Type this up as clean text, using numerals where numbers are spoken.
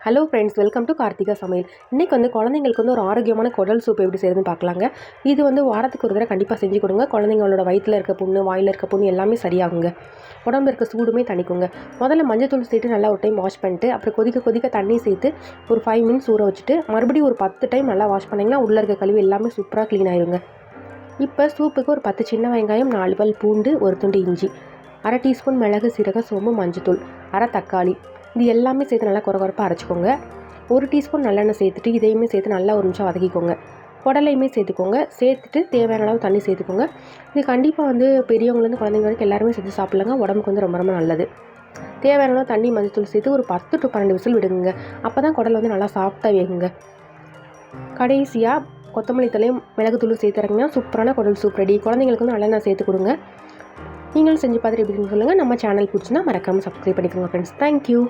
Hello friends, welcome to Karthika சமையல். இன்றைக்கி குழந்தைங்களுக்கு ஒரு ஆரோக்கியமான குடல் சூப் எப்படி செய்யுதுன்னு பார்க்கலாங்க. இது வாரத்துக்கு ஒரு தடவை கண்டிப்பாக செஞ்சு கொடுங்க. குழந்தைங்களோட வயிற்றில் இருக்க புண்ணு, வாயில் இருக்க புண்ணு எல்லாமே சரியாகுங்க. உடம்பு இருக்க சூடுமே தணிக்குங்க. முதல்ல மஞ்சத்தூள் சேர்த்து நல்லா ஒரு டைம் வாஷ் பண்ணிட்டு, அப்புறம் கொதிக்க தண்ணி சேர்த்து ஒரு 5 மினிட்ஸ் ஊற வச்சுட்டு, மறுபடியும் ஒரு 10 டைம் நல்லா வாஷ் பண்ணிங்கன்னா உள்ளே இருக்க கழிவு எல்லாமே சூப்பராக க்ளீன் ஆயிருங்க. இப்போ சூப்புக்கு ஒரு 10 சின்ன வெங்காயம், 4 பல் பூண்டு, ஒரு துண்டு இஞ்சி, அரை டீஸ்பூன் மிளகு, சீரகம், சோம்பு, மஞ்சத்தூள், அரை தக்காளி, இது எல்லாமே சேர்த்து நல்லா குறப்பாக அரைச்சிக்கோங்க. 1 டீஸ்பூன் நல்லெண்ணெய் சேர்த்துட்டு இதையுமே சேர்த்து நல்லா ஒரு நிமிஷம் வதக்கிக்கோங்க. குடலையுமே சேர்த்துக்கோங்க. சேர்த்துட்டு தேவையான அளவு தண்ணி சேர்த்துக்கோங்க. இது கண்டிப்பாக பெரியவங்கலேருந்து குழந்தைங்க வரைக்கும் எல்லாருமே செஞ்சு சாப்பிட்லாங்க. உடம்புக்கு ரொம்ப ரொம்ப நல்லது. தேவையான அளவு தண்ணி, மஞ்சத்தூள் சேர்த்து ஒரு 10 to 12 விசில் விடுங்க. அப்போ தான் குடல் நல்லா சாஃப்டாக வேகுங்க. கடைசியாக கொத்தமல்லி தலையும் மிளகுத்தூளும் சேர்த்துறீங்கன்னா சூப்பரான குடல் சூப் ரெடி. குழந்தைங்களுக்கு நல்லெண்ணெய் சேர்த்து கொடுங்க. நீங்களும் செஞ்சு பார்த்துட்டு எப்படின்னு சொல்லுங்கள். நம்ம சேனல் பிடிச்சினா மறக்காமல் சப்ஸ்கிரைப் பண்ணிக்கோங்க ஃப்ரெண்ட்ஸ். தேங்க்யூ.